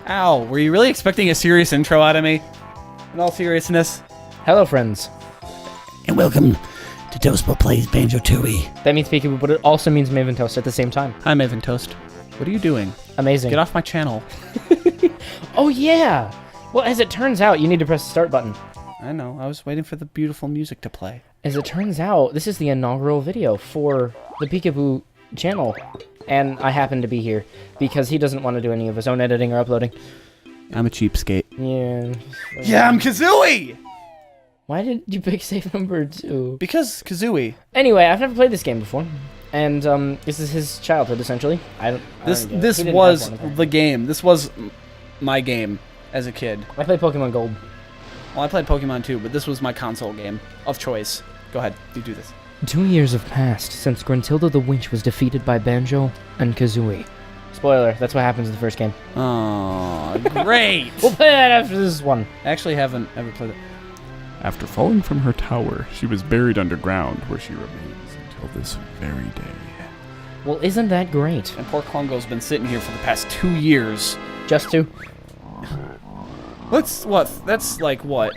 Ow, were you really expecting a serious intro out of me? In all seriousness? Hello, friends. And welcome to ToastBo Plays Banjo-Tooie. That means Peekaboo, but it also means Maven Toast at the same time. Hi, Maven Toast. What are you doing? Amazing. Get off my channel. Oh, yeah. Well, as it turns out, you need to press the start button. I know, I was waiting for the beautiful music to play. As it turns out, this is the inaugural video for the Peekaboo channel. And I happen to be here because he doesn't want to do any of his own editing or uploading. I'm a cheapskate. Yeah. Yeah, I'm Kazooie! Why did you pick save number 2? Because Kazooie. Anyway, I've never played this game before. And this is his childhood, essentially. This was the game. This was my game as a kid. I played Pokemon Gold. Well, I played Pokemon too, but this was my console game of choice. Go ahead, you do this. 2 years have passed since Gruntilda the Winch was defeated by Banjo and Kazooie. Spoiler, that's what happens in the first game. Oh, great! We'll play that after this one. I actually haven't ever played it. After falling from her tower, she was buried underground, where she remains until this very day. Well, isn't that great? And poor Klungo's been sitting here for the past 2 years. Just 2? That's like what?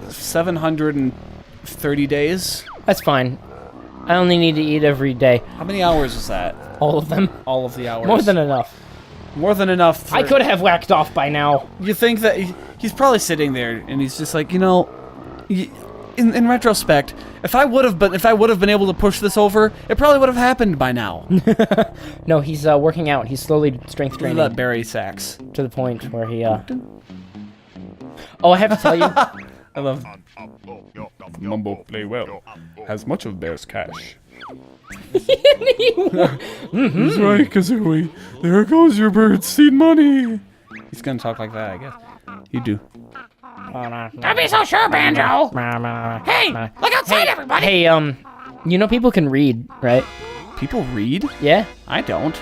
730 days? That's fine. I only need to eat every day. How many hours is that? All of them. All of the hours. More than enough. More than enough. I could have whacked off by now. You think that he's probably sitting there and he's just like, you know, in retrospect, if I would have been able to push this over, it probably would have happened by now. No, he's working out. He's slowly strength training. That berry sacks. To the point where he Oh, I have to tell you. I love. Mumbo play well. Has much of Bear's cash. He's That's right, Kazooie. There goes your bird's seed money. He's gonna talk like that, I guess. You do. Don't be so sure, Banjo. Hey, look outside, everybody. Hey, you know people can read, right? People read? Yeah? I don't.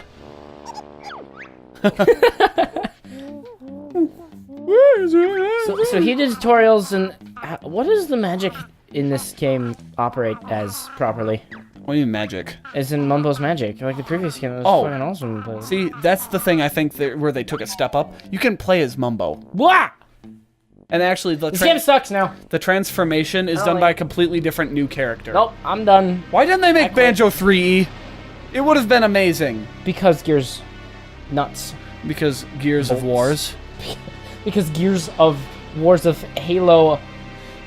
So he did tutorials, and what does the magic in this game operate as properly? What do you mean magic? As in Mumbo's magic. Like the previous game, it was fucking awesome. But... See, that's the thing I think where they took a step up. You can play as Mumbo. Blah! And actually, This game sucks now. the transformation is done by a completely different new character. Nope, I'm done. Why didn't they make Banjo 3E? It would have been amazing. Because Gears... nuts. Because Gears of Wars. Because Gears of Wars of Halo...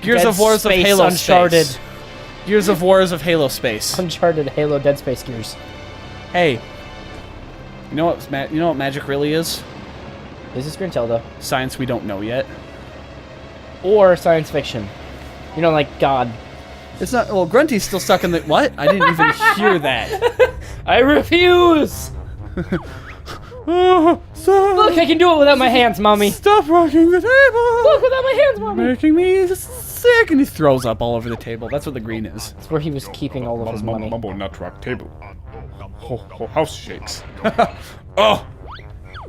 Gears Dead of Wars of Space, Halo Uncharted. Space. Gears of Wars of Halo Space. Uncharted, Halo, Dead Space, Gears. Hey. You know what magic really is? Is this Gruntilda? Science we don't know yet. Or science fiction. You know, like God. It's not. Well, Grunty's still stuck in the. What? I didn't even hear that. I refuse! Oh, stop. Look, I can do it without my hands, Mommy. Stop rocking the table. Look, without my hands, Mommy. Making me sick, and he throws up all over the table. That's what the green is. That's where he was keeping all of his money. Mumbo nut rock table. Ho, house shakes. Oh!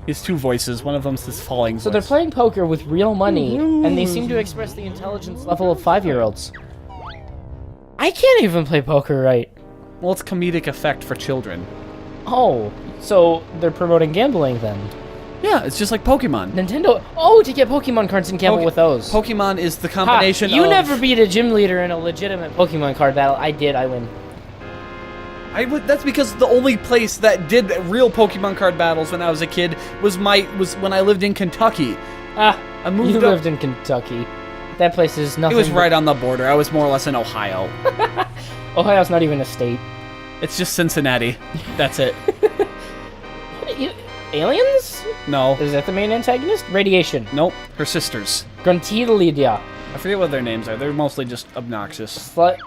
He has 2 voices. One of them's this falling So they're voice. playing poker with real money, and they seem to express the intelligence level of 5-year-olds. I can't even play poker right. Well, it's comedic effect for children. Oh, so they're promoting gambling then. Yeah, it's just like Pokemon. Nintendo. Oh, to get Pokemon cards and gamble with those. Pokemon is the combination You of... never beat a gym leader in a legitimate Pokemon card battle. I did. I win. That's because the only place that did real Pokemon card battles when I was a kid was when I lived in Kentucky. Ah, I moved you up. lived in Kentucky. That place is nothing. It was right on the border. I was more or less in Ohio. Ohio's not even a state. It's just Cincinnati. That's it. Aliens? No. Is that the main antagonist? Radiation. Nope. Her sisters. Gruntilda. I forget what their names are. They're mostly just obnoxious. Slut.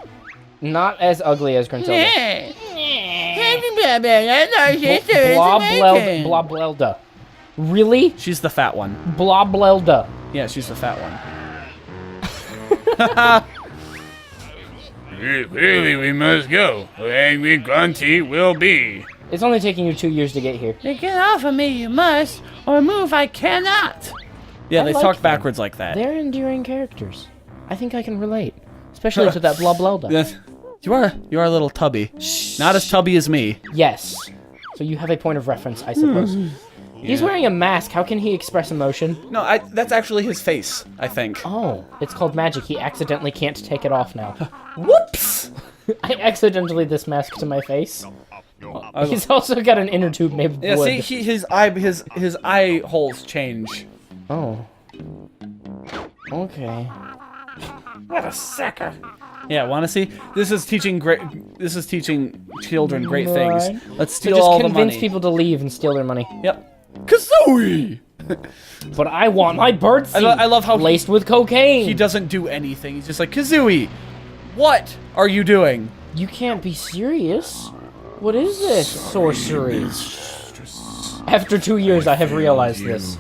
Not as ugly as Gruntilda. Bloblelda. Really? She's the fat one. Bloblelda. Yeah, she's the fat one. Clearly we must go. Angry Grunty will be. It's only taking you 2 years to get here. Get off of me, you must, or move I cannot. Yeah, they like talk them. backwards like that. They're endearing characters. I think I can relate. Especially to that Bloblelda. Yes. You are a little tubby. Not as tubby as me. Yes. So you have a point of reference, I suppose. He's wearing a mask. How can he express emotion? No, that's actually his face, I think. Oh, it's called magic. He accidentally can't take it off now. Whoops! I accidentally this mask to my face. He's also got an inner tube made of Yeah, wood. see, his eye holes change. Oh. Okay. What a sucker. Yeah, want to see? This is teaching children great things. Right. Let's So steal just all the convince money. people to leave and steal their money. Yep. Kazooie! But I want my birdseed I love how laced with cocaine. he doesn't do anything. He's just like, Kazooie, what are you doing? You can't be serious. What is this sorcery? After 2 years, I have realized this.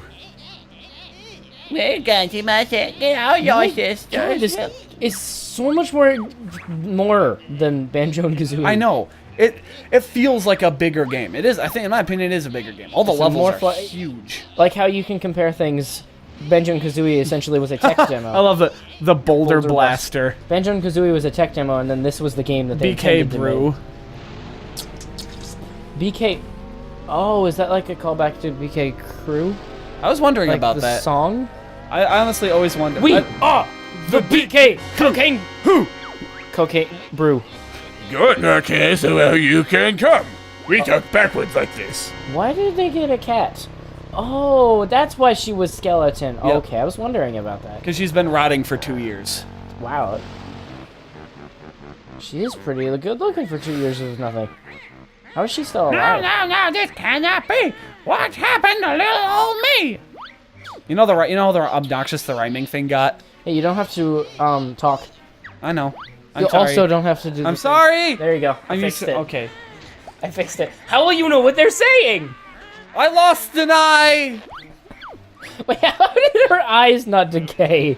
We're going to get out your God, this is so much more than Banjo and Kazooie. I know. It feels like a bigger game. It is. I think, in my opinion, it is a bigger game. All the It's a levels more are huge. Like how you can compare things. Banjo and Kazooie essentially was a tech demo. I love the Boulder Boulder Blaster. Banjo and Kazooie was a tech demo, and then this was the game that they BK intended to Brew. make. BK. Oh, is that like a callback to BK Crew? I was wondering Like about the that. song? I honestly always wondered. We are the BK Cocaine. Who? Cocaine Brew. Good, okay, so well you can come. We talk backwards like this. Why did they get a cat? Oh, that's why she was skeleton. Yep. Okay, I was wondering about that. Because she's been rotting for 2 years. Wow. She is pretty good looking for 2 years of nothing. How is she still No, alive? no, this cannot be. What happened to little old me? You know how obnoxious the rhyming thing got? Hey, you don't have to talk. I know. I'm You sorry. also don't have to do. I'm the sorry. thing. There you go. I I'm fixed used to. it. Okay. I fixed it. How will you know what they're saying? I lost an eye. Wait, how did her eyes not decay?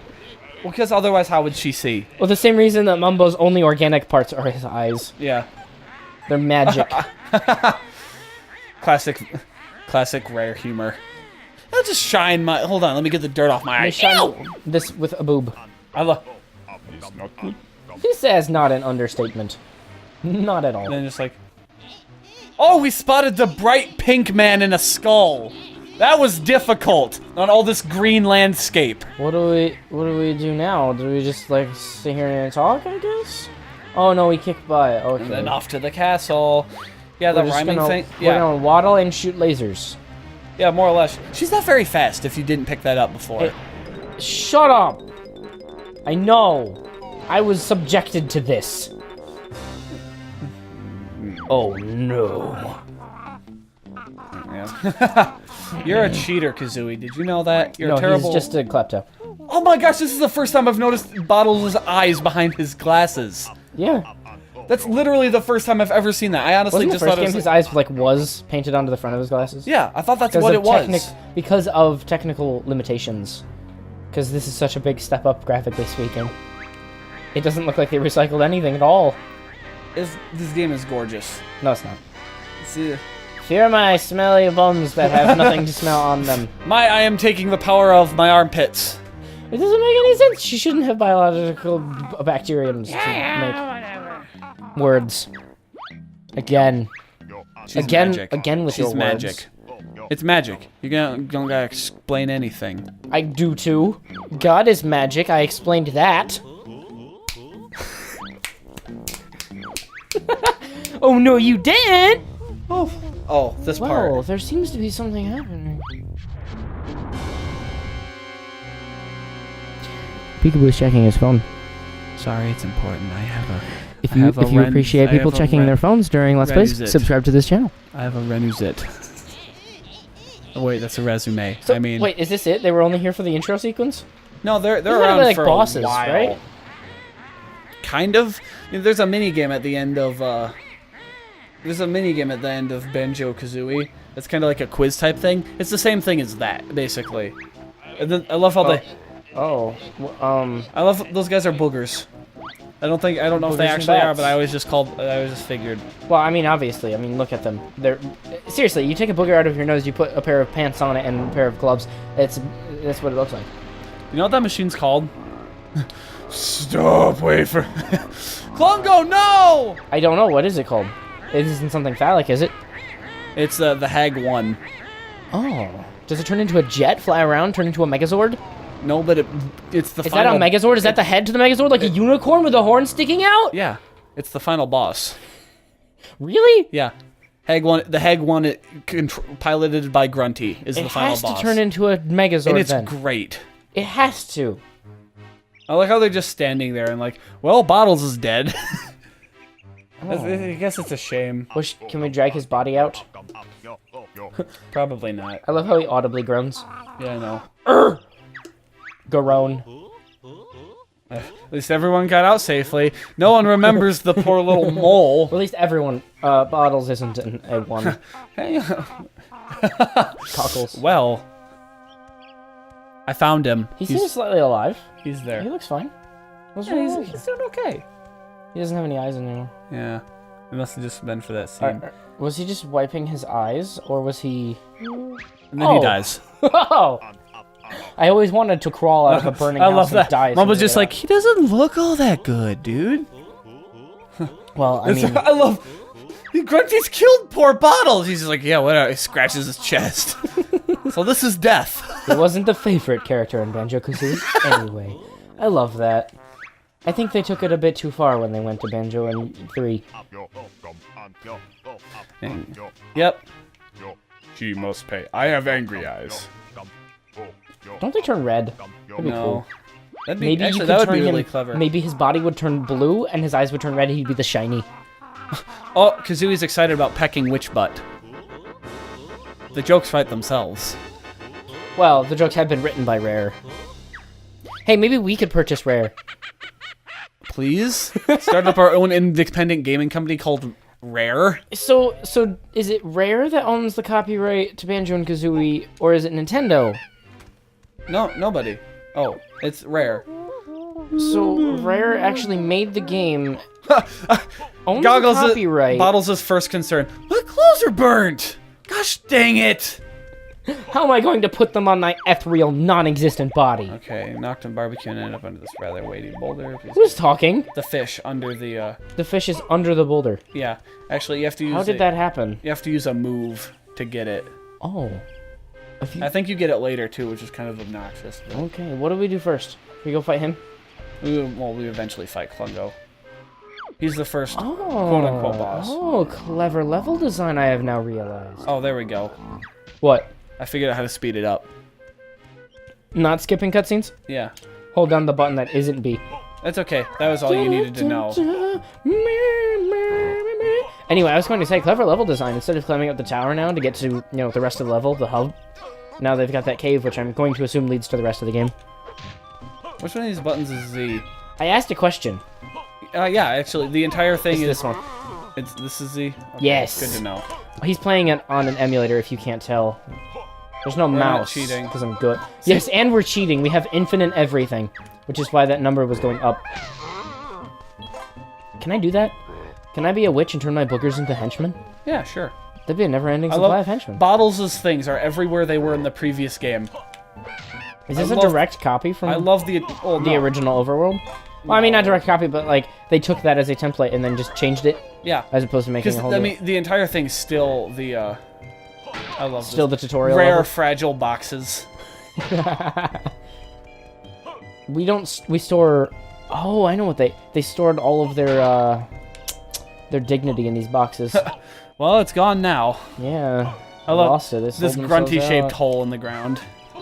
Well, because otherwise, how would she see? Well, the same reason that Mumbo's only organic parts are his eyes. Yeah. They're magic. Classic rare humor. I'll just shine my. Hold on, let me get the dirt off my They eye. shine this with a boob. I love. It's not good. He says not an understatement. Not at all. Then just like. Oh, we spotted the bright pink man in a skull. That was difficult on all this green landscape. What do we do now? Do we just like sit here and talk, I guess? Oh no, we kicked by. Okay. And then off to the castle. Yeah, the We're just rhyming gonna, thing. We're Yeah, gonna waddle and shoot lasers. yeah, more or less. She's not very fast. If you didn't pick that up before. Hey. Shut up! I know. I was subjected to this. Oh no. Yeah. You're a cheater, Kazooie. Did you know that? You're No, a terrible. he's just a klepto. Oh my gosh, this is the first time I've noticed Bottles' eyes behind his glasses. Yeah. That's literally the first time I've ever seen that. I honestly Wasn't the just first thought it game was. his eyes was painted onto the front of his glasses? Yeah, I thought that's Because what of it was. because of technical limitations. Because this is such a big step up, graphically speaking. It doesn't look like they recycled anything at all. This game is gorgeous. No, it's not. See, Fear my smelly bums that have nothing to smell on them. I am taking the power of my armpits. It doesn't make any sense. She shouldn't have biological bacteriums to whatever. make words. Again. She's Again- magic. again with She's your magic. It's magic. You don't gotta explain anything. I do too. God is magic. I explained that. Oh no, you didn't! Oh, this Well, part. there seems to be something happening. Peekaboo's checking his phone. Sorry, it's important. I have a. If I you have a if you Ren- appreciate I people have a checking Ren- their phones during Let's Plays, Renuzit. subscribe to this channel. I have a Renuzit. Oh wait, that's a resume. So, I mean, wait, is this it? They were only here for the intro sequence? no, they're These are around like for bosses, a while. right? Kind of. There's a mini game at the end of. There's a mini game at the end of Banjo-Kazooie. It's kind of like a quiz type thing. It's the same thing as that, basically. And then I love how they. Oh, I love those guys are boogers. I don't know if they Boogers and actually are, bats. but I always just figured. well, I mean, obviously. I mean, look at them. They're seriously. You take a booger out of your nose, you put a pair of pants on it, and a pair of gloves. That's what it looks like. You know what that machine's called? Stop, wait for... Klungo, no! I don't know. What is it called? It isn't something phallic, is it? It's the Hag 1. Oh. Does it turn into a jet, fly around, turn into a Megazord? No, but it's the Is final... that a Megazord? Is that the head to the Megazord? Like a unicorn with a horn sticking out? Yeah, it's the final boss. Really? Yeah. Hag 1, the Hag 1 piloted by Grunty is the final boss. It has to turn into a Megazord and it's then. great. It has to. I like how they're just standing there and like, well, Bottles is dead. I guess it's a shame. Can we drag his body out? Probably not. I love how he audibly groans. Yeah, I know. Garone. At least everyone got out safely. No one remembers the poor little mole. Well, at least everyone. Bottles isn't a one. Hey, Cockles. well, I found him. He seems slightly alive. He's He there. looks fine. What's Yeah, wrong he's with him? doing okay. He doesn't have any eyes anymore. Yeah, it must have just been for that scene. Was he just wiping his eyes, or was he... And then he dies. Oh! I always wanted to crawl out of a burning I house love and that. die. Mom was someday. just like, he doesn't look all that good, dude. Well, I mean... I love... Grunty's killed poor Bottles. He's just like, yeah, whatever. He scratches his chest. So this is death. He wasn't the favorite character in Banjo-Kazooie. Anyway, I love that. I think they took it a bit too far when they went to Banjo and 3. Yep. She must pay. I have angry eyes. Don't they turn red? That'd be No. cool. That'd be, Maybe actually, you could that would turn be really him, clever. Maybe his body would turn blue and his eyes would turn red and he'd be the shiny. Oh, Kazooie's excited about pecking witch butt. The jokes write themselves. Well, the jokes have been written by Rare. Hey, maybe we could purchase Rare. Please? Start up our own independent gaming company called Rare? So is it Rare that owns the copyright to Banjo and Kazooie, or is it Nintendo? No, nobody. Oh, it's Rare. So Rare actually made the game. Owns Goggles the copyright. Bottles' first concern. My clothes are burnt! Gosh dang it! How am I going to put them on my ethereal, non-existent body? Okay, knocked on barbecue and ended up under this rather weighty boulder. Who's talking? The fish under the, The fish is under the boulder. yeah. Actually, you have to use How did that happen? You have to use a move to get it. Oh. I think you get it later, too, which is kind of obnoxious. But Okay, what do we do first? We go fight him? we eventually fight Klungo. He's the first quote-unquote boss. Oh, clever level design I have now realized. Oh, there we go. What? I figured out how to speed it up. Not skipping cutscenes? Yeah. Hold down the button that isn't B. That's okay. That was all you needed to know. Anyway, I was going to say, clever level design. Instead of climbing up the tower now to get to, the rest of the level, the hub, now they've got that cave, which I'm going to assume leads to the rest of the game. Which one of these buttons is Z? I asked a question. Yeah, actually, the entire thing It's is... this one. This is Z? Okay, Yes. Good to know. He's playing it on an emulator, if you can't tell. There's no not mouse. cheating. Because I'm good. Yes, and we're cheating. We have infinite everything, which is why that number was going up. Can I do that? Can I be a witch and turn my boogers into henchmen? Yeah, sure. That'd be a never-ending supply of henchmen. Bottles' things are everywhere they were in the previous game. Is this a direct copy from I love the... Oh, the original Overworld? Well, I mean, not direct copy, but, like, they took that as a template and then just changed it, Yeah. as opposed to making Because, a whole I new... mean, the entire thing's still the, I love Still this. the tutorial Rare, level. fragile boxes. We store... Oh, I know what they stored all of their dignity in these boxes. Well, it's gone now. Yeah. I love lost it. They this sold themselves grunty-shaped out. hole in the ground.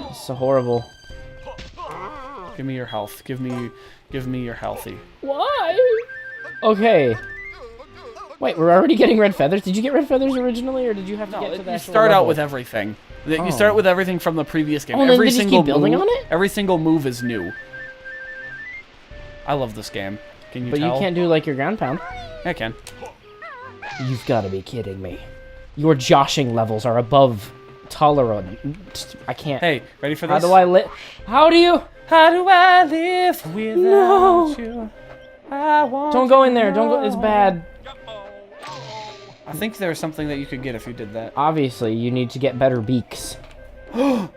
It's so horrible. Give me your health. Give me your healthy. Why? Okay. Wait, we're already getting red feathers? Did you get red feathers originally, or did you have to No, get to the you actual start out level? with everything. Oh. You start with everything from the previous game. Oh, and then every they just single keep building move, on it? Every single move is new. I love this game. Can you But tell? you can't do, like, your ground pound. I can. You've got to be kidding me. Your joshing levels are above tolerant. I can't. Hey, ready for this? How do I live? How do you? How do I live without you? I want Don't go in there. to Don't go. It's know. bad. I think there's something that you could get if you did that. Obviously, you need to get better beaks.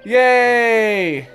Yay!